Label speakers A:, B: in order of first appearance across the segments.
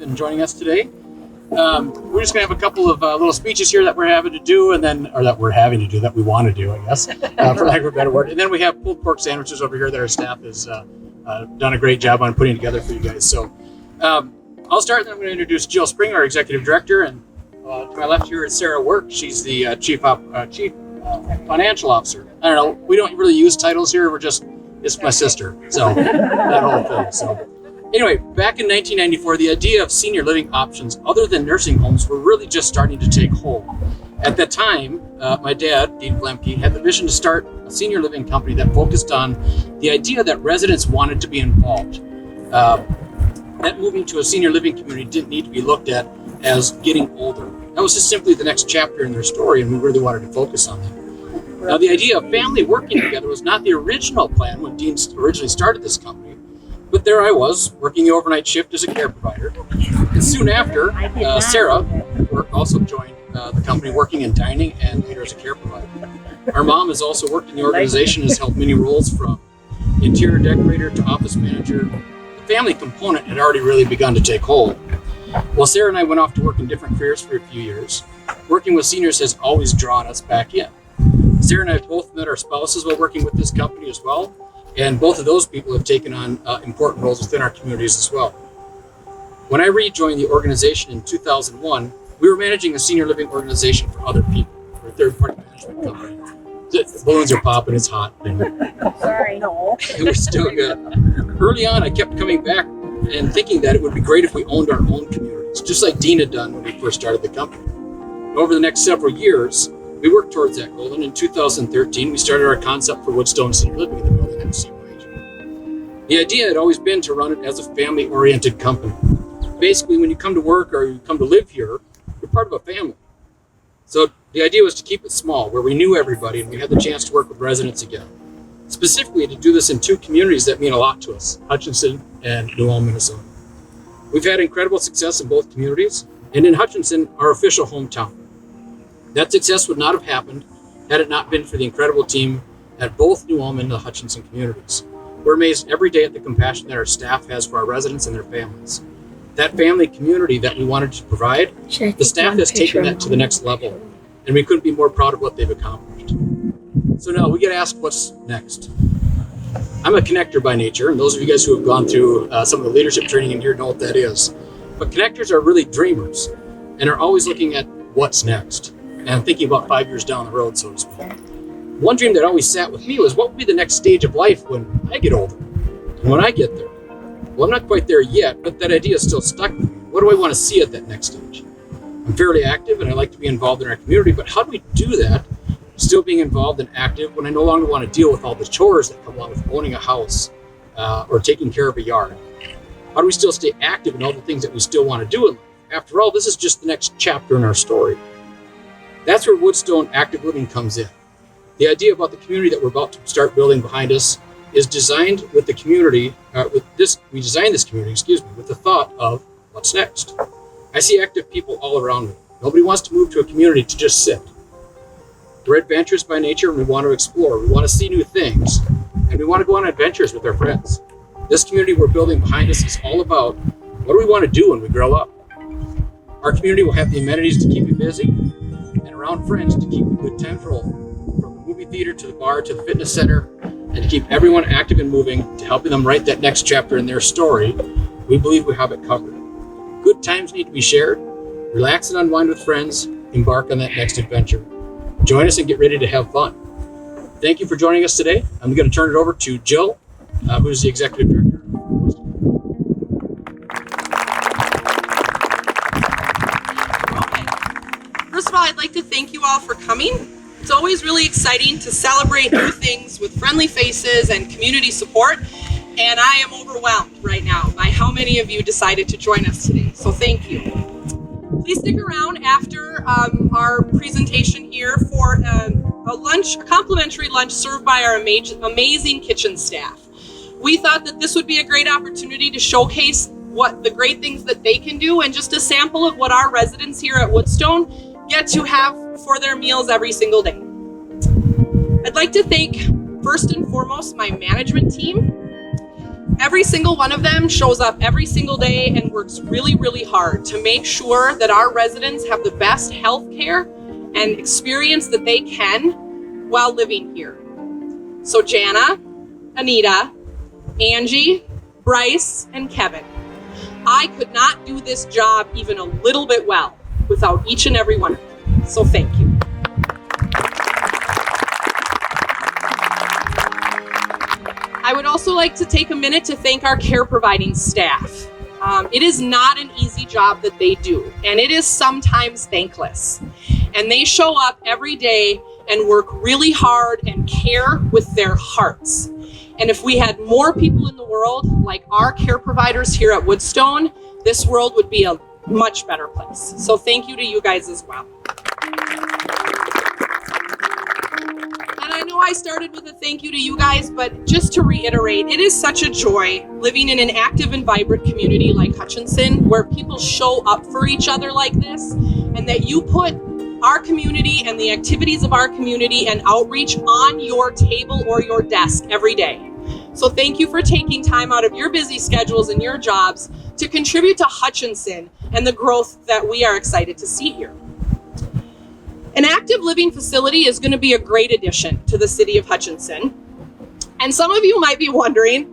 A: and joining us today. We're just going to have a couple of little speeches here that we're having to do, that we want to do, I guess, for lack of a better word. And then we have pulled pork sandwiches over here that our staff has done a great job on putting together for you guys. So I'll start, and then I'm going to introduce Jill Spring, our Executive Director, and to my left here is Sarah Work. She's the Chief Financial Officer. I don't know, we don't really use titles here. It's my sister, so that whole thing. So anyway, back in 1994, the idea of senior living options other than nursing homes were really just starting to take hold. At that time, my dad, Dean Blemke, had the vision to start a senior living company that focused on the idea that residents wanted to be involved. That moving to a senior living community didn't need to be looked at as getting older. That was just simply the next chapter in their story, and we really wanted to focus on that. Now, the idea of family working together was not the original plan when Dean originally started this company, but there I was, working the overnight shift as a care provider. And soon after, Sarah also joined the company, working in dining and later as a care provider. Our mom has also worked in the organization, has held many roles from interior decorator to office manager. The family component had already really begun to take hold. While Sarah and I went off to work in different careers for a few years, working with seniors has always drawn us back in. Sarah and I have both met our spouses while working with this company as well, and both of those people have taken on important roles within our communities as well. When I rejoined the organization in 2001, we were managing a senior living organization for other people. We're a third-party management company. The balloons are popping, it's hot.
B: Sorry, no.
A: We're still good. Early on, I kept coming back and thinking that it would be great if we owned our own communities, just like Dean had done when we first started the company. And over the next several years, we worked towards that goal, and in 2013, we started our concept for Woodstone Senior Living in the building that you see behind you. The idea had always been to run it as a family-oriented company. Basically, when you come to work or you come to live here, you're part of a family. So the idea was to keep it small, where we knew everybody and we had the chance to work with residents again. Specifically, to do this in two communities that mean a lot to us, Hutchinson and New Ulm, Minnesota. We've had incredible success in both communities, and in Hutchinson, our official hometown. That success would not have happened had it not been for the incredible team at both New Ulm and the Hutchinson communities. We're amazed every day at the compassion that our staff has for our residents and their families. That family community that we wanted to provide, the staff has taken that to the next level, and we couldn't be more proud of what they've accomplished. So now we get asked, what's next? I'm a connector by nature, and those of you guys who have gone through some of the leadership training in here know what that is. But connectors are really dreamers and are always looking at what's next and thinking about 5 years down the road, so to speak. One dream that always sat with me was, what would be the next stage of life when I get older and when I get there? Well, I'm not quite there yet, but that idea is still stuck with me. What do I want to see at that next stage? I'm fairly active and I like to be involved in our community, but how do we do that, still being involved and active, when I no longer want to deal with all the chores that come along with owning a house or taking care of a yard? How do we still stay active in all the things that we still want to do in life? After all, this is just the next chapter in our story. That's where Woodstone Active Living comes in. The idea about the community that we're about to start building behind us is designed with the community, we designed this community, with the thought of what's next. I see active people all around me. Nobody wants to move to a community to just sit. We're adventurous by nature and we want to explore. We want to see new things and we want to go on adventures with our friends. This community we're building behind us is all about what do we want to do when we grow up. Our community will have the amenities to keep you busy and around friends to keep the good times rolling, from the movie theater to the bar to the fitness center, and to keep everyone active and moving, to helping them write that next chapter in their story. We believe we have it covered. Good times need to be shared. Relax and unwind with friends. Embark on that next adventure. Join us and get ready to have fun. Thank you for joining us today. I'm going to turn it over to Jill, who's the Executive Director.
C: First of all, I'd like to thank you all for coming. It's always really exciting to celebrate new things with friendly faces and community support. And I am overwhelmed right now by how many of you decided to join us today. So thank you. Please stick around after our presentation here for a complimentary lunch served by our amazing kitchen staff. We thought that this would be a great opportunity to showcase what the great things that they can do, and just a sample of what our residents here at Woodstone get to have for their meals every single day. I'd like to thank, first and foremost, my management team. Every single one of them shows up every single day and works really, really hard to make sure that our residents have the best health care and experience that they can while living here. So Jana, Anita, Angie, Bryce, and Kevin, I could not do this job even a little bit well without each and every one of you. So thank you. I would also like to take a minute to thank our care providing staff. It is not an easy job that they do, and it is sometimes thankless. And they show up every day and work really hard and care with their hearts. And if we had more people in the world like our care providers here at Woodstone, this world would be a much better place. So thank you to you guys as well. And I know I started with a thank you to you guys, but just to reiterate, it is such a joy living in an active and vibrant community like Hutchinson, where people show up for each other like this, and that you put our community and the activities of our community and outreach on your table or your desk every day. So thank you for taking time out of your busy schedules and your jobs to contribute to Hutchinson and the growth that we are excited to see here. An active living facility is going to be a great addition to the city of Hutchinson. And some of you might be wondering,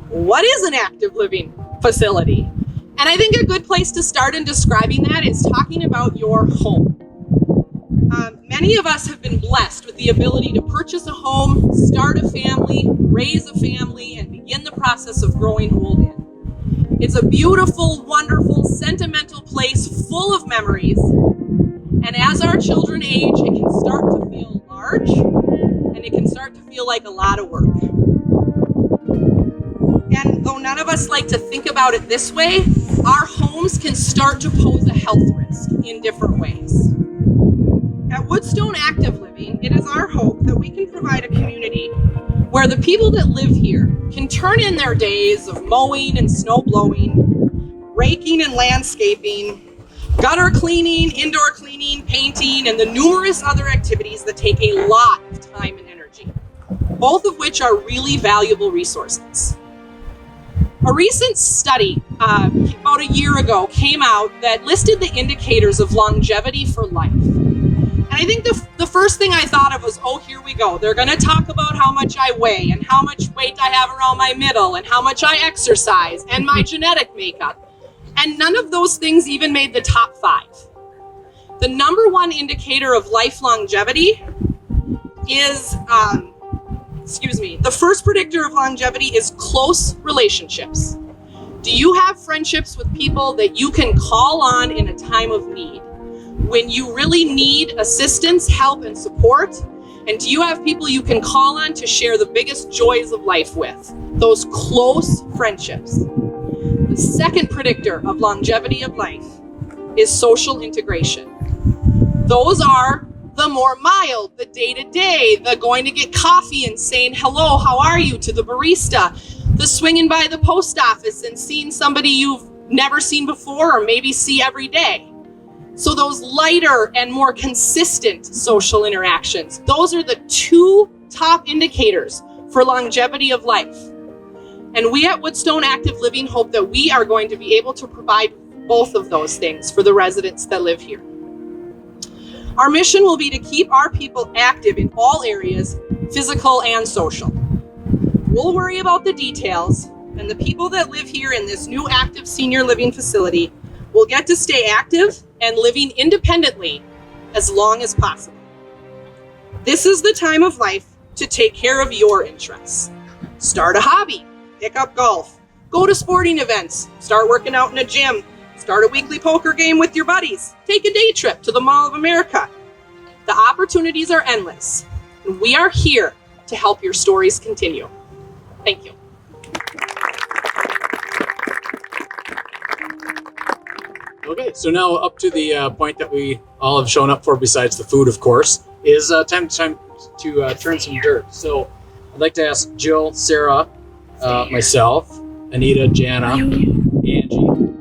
C: what is an active living facility? And I think a good place to start in describing that is talking about your home. Many of us have been blessed with the ability to purchase a home, start a family, raise a family, and begin the process of growing old in. It's a beautiful, wonderful, sentimental place full of memories. And as our children age, it can start to feel large, and it can start to feel like a lot of work. And though none of us like to think about it this way, our homes can start to pose a health risk in different ways. At Woodstone Active Living, it is our hope that we can provide a community where the people that live here can turn in their days of mowing and snow blowing, raking and landscaping, gutter cleaning, indoor cleaning, painting, and the numerous other activities that take a lot of time and energy, both of which are really valuable resources. A recent study about a year ago came out that listed the indicators of longevity for life. And I think the first thing I thought of was, oh, here we go. They're going to talk about how much I weigh and how much weight I have around my middle and how much I exercise and my genetic makeup. And none of those things even made the top 5. The number one indicator of life longevity is, the first predictor of longevity is close relationships. Do you have friendships with people that you can call on in a time of need? When you really need assistance, help, and support? And do you have people you can call on to share the biggest joys of life with? Those close friendships. The second predictor of longevity of life is social integration. Those are the more mild, the day-to-day, the going to get coffee and saying, hello, how are you, to the barista, the swinging by the post office and seeing somebody you've never seen before or maybe see every day. So those lighter and more consistent social interactions, those are the 2 top indicators for longevity of life. And we at Woodstone Active Living hope that we are going to be able to provide both of those things for the residents that live here. Our mission will be to keep our people active in all areas, physical and social. We'll worry about the details, and the people that live here in this new active senior living facility will get to stay active and living independently as long as possible. This is the time of life to take care of your interests. Start a hobby, pick up golf, go to sporting events, start working out in a gym, start a weekly poker game with your buddies, take a day trip to the Mall of America. The opportunities are endless, and we are here to help your stories continue. Thank you.
A: Okay, so now up to the point that we all have shown up for, besides the food, of course, is time to turn some dirt. So I'd like to ask Jill, Sarah, myself, Anita, Jana, Angie,